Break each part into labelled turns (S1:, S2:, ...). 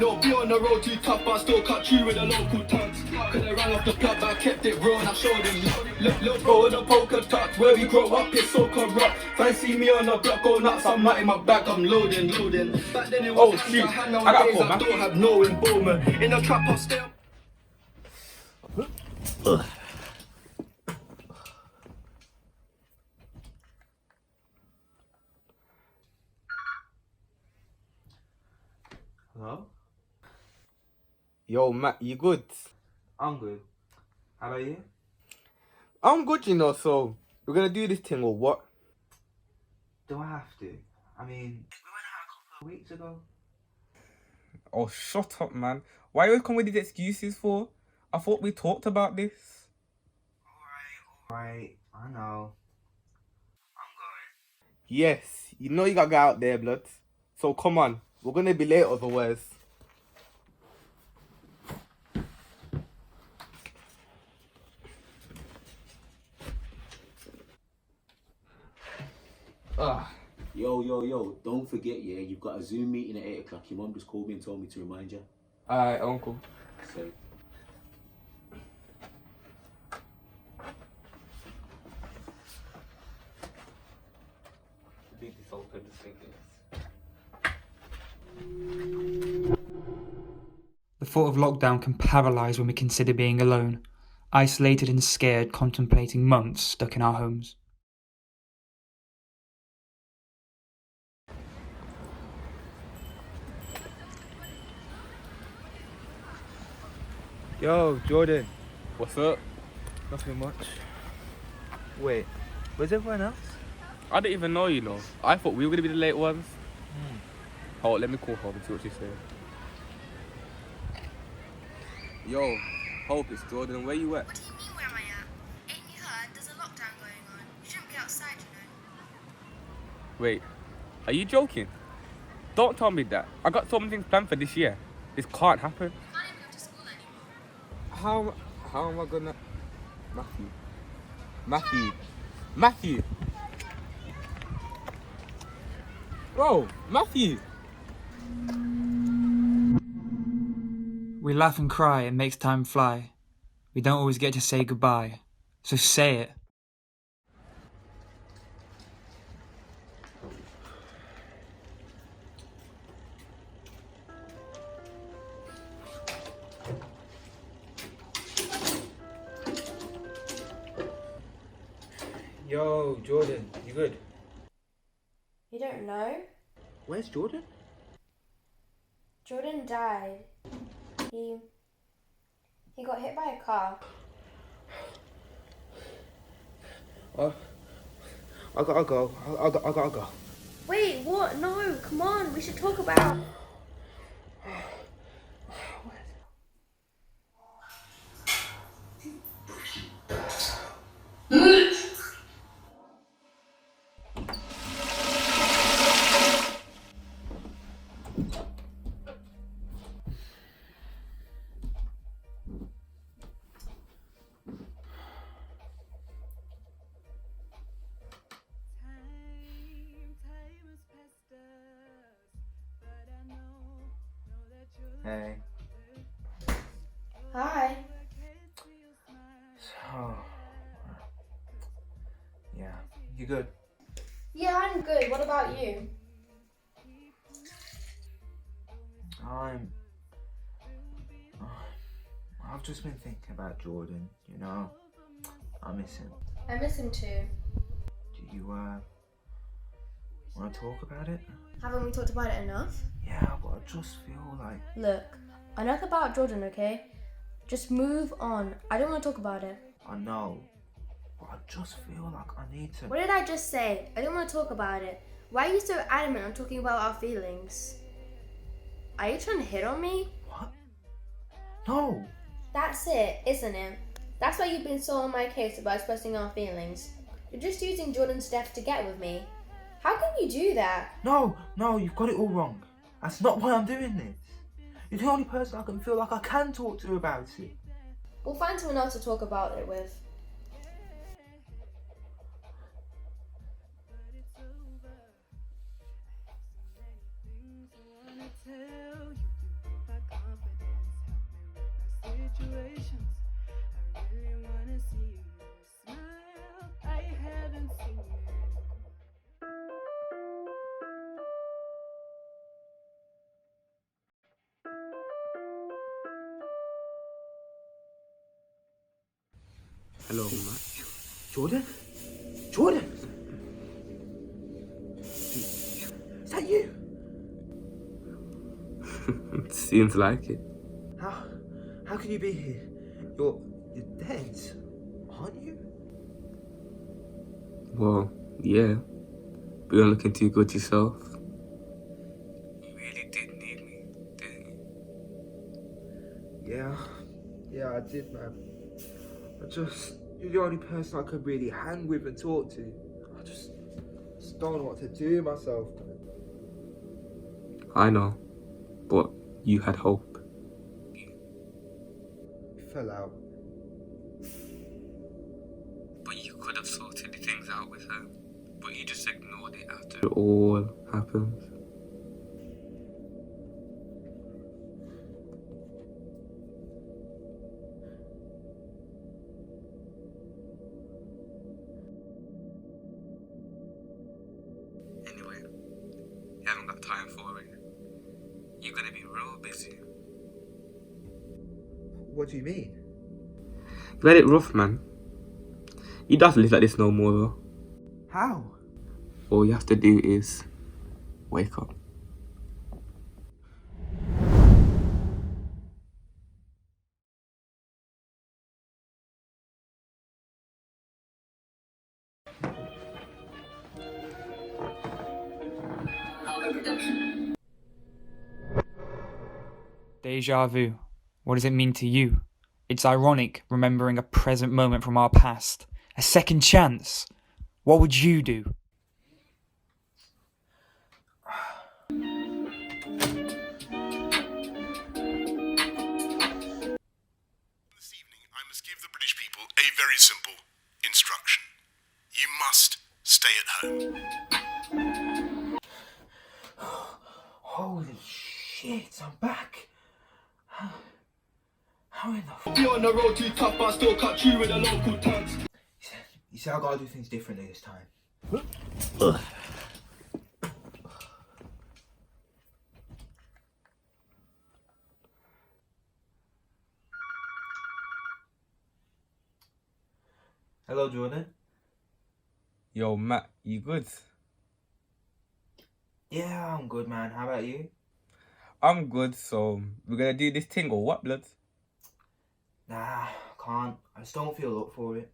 S1: know, be on the road too tough, but I still cut you with a local touch. Cause I ran off the plug, but I kept it real and I showed him. Little bro with a poker touch, where we grow up, it's so corrupt. Fancy me on the block, go nuts, I'm not in my bag, I'm loading. Back then it was hand to hand, nowadays I don't have no involvement. In the trap, I'll stay.
S2: Hello?
S3: Yo, Matt, you good?
S2: I'm good. How about you?
S3: I'm good, you know, so we're gonna do this thing or what?
S2: Do I have to? I mean, we went out a couple of weeks ago.
S3: Oh, shut up, man. Why you come with these excuses for? I thought we talked about this.
S2: Alright, I know. I'm going.
S3: Yes, you know you gotta get out there, blood. So come on, we're gonna be late otherwise.
S4: Yo, don't forget, yeah, you've got a Zoom meeting at 8 o'clock. Your mum just called me and told me to remind you.
S3: Alright, uncle.
S4: So,
S3: Leave this open just in case.
S5: The thought of lockdown can paralyse when we consider being alone, isolated and scared, contemplating months stuck in our homes.
S6: Yo, Jordan.
S3: What's up?
S6: Nothing much. Wait, where's everyone else?
S3: I didn't even know, you know. I thought we were gonna be the late ones. Hold on, let me call home and see what she's saying. Yo, Hope, it's Jordan. Where you at?
S7: What do you mean, where am I at? Ain't you heard? There's a lockdown going on. You shouldn't be outside, you know.
S3: Wait, are you joking? Don't tell me that. I got so many things planned for this year. This can't happen.
S7: You can't even go to school anymore.
S3: How am I gonna... Matthew! Bro, Matthew!
S5: We laugh and cry, it makes time fly. We don't always get to say goodbye, so say it.
S6: Yo, Jordan, you good?
S7: You don't know?
S4: where's Jordan?
S7: Jordan died. He got hit by a car.
S6: I gotta go. I gotta go.
S7: Wait, what? No, come on. We should talk about...
S2: Hey.
S7: Hi.
S2: So, yeah, you good?
S7: Yeah, I'm good. What about you?
S2: I've just been thinking about Jordan, you know. I miss him.
S7: I miss him too.
S2: Do you, want to talk about it?
S7: Haven't we talked about it enough?
S2: Yeah, but I just feel like...
S7: Look, enough about Jordan, okay? Just move on. I don't want to talk about it.
S2: I know, but I just feel like I need to...
S7: What did I just say? I don't want to talk about it. Why are you so adamant on talking about our feelings? Are you trying to hit on me?
S2: What? No!
S7: That's it, isn't it? That's why you've been so on my case about expressing our feelings. You're just using Jordan's death to get with me. How can you do that?
S2: No, you've got it all wrong. That's not why I'm doing this. You're the only person I can feel like I can talk to about it.
S7: We'll find someone else to talk about it with.
S3: Yo, man.
S2: Jordan? Jordan? Is that you?
S3: Seems like it.
S2: How can you be here? You're dead, aren't you?
S3: Well, yeah. But you're looking too good yourself. You really did need me, didn't you?
S2: Yeah, I did, man. You're the only person I could really hang with and talk to. I just don't know what to do with myself, man.
S3: I know. But you had hope.
S2: We fell out.
S3: But you could have sorted things out with her. But you just ignored it after it all happened. Anyway, you haven't got time for it. You're gonna be real busy.
S2: What do you mean?
S3: You had it rough, man. You don't have to live like this no more, though.
S2: How?
S3: All you have to do is wake up.
S5: Deja vu. What does it mean to you? It's ironic remembering a present moment from our past. A second chance. What would you do?
S8: This evening, I must give the British people a very simple instruction. You must stay at home.
S2: Holy shit, I'm back. How in the
S1: Be on the road too tough, but I still cut through with the local thugs.
S2: You see, I gotta do things differently this time. Hello, Jordan.
S3: Yo, Matt, you good?
S2: Yeah, I'm good, man. How about you?
S3: I'm good, so we're gonna do this thing or what, blood?
S2: Nah, can't. I just don't feel up for it.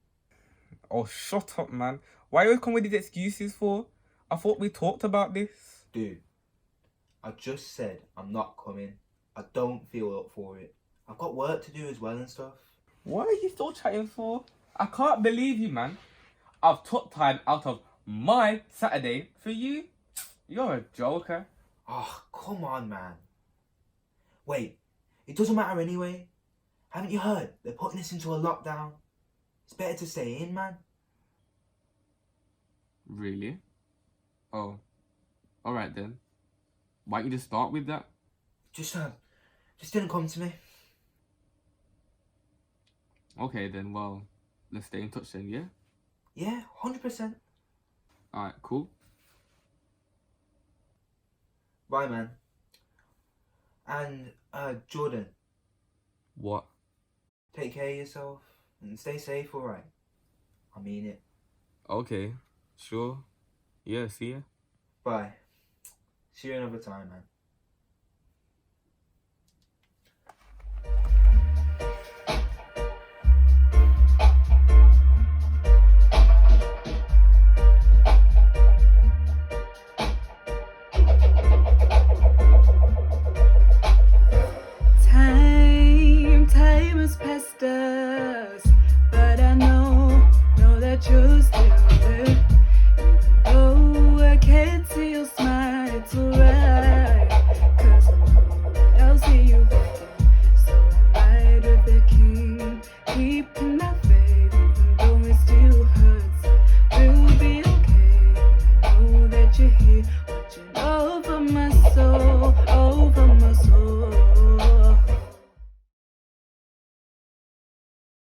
S3: Oh, shut up, man. Why you come with these excuses for? I thought we talked about this.
S2: Dude, I just said I'm not coming. I don't feel up for it. I've got work to do as well and stuff.
S3: What are you still chatting for? I can't believe you, man. I've took time out of my Saturday for you. You're a joker.
S2: Oh, come on, man. Wait, it doesn't matter anyway. Haven't you heard? They're putting us into a lockdown. It's better to stay in, man.
S3: Really? Oh. Alright then. Why don't you just start with that?
S2: Just didn't come to me.
S3: Okay then, well, let's stay in touch then, yeah?
S2: Yeah, 100%.
S3: Alright, cool.
S2: Bye, man. And, Jordan,
S3: What?
S2: take care of yourself and stay safe, alright? I mean it.
S3: Okay, sure. Yeah, see ya.
S2: Bye. See you another time, man.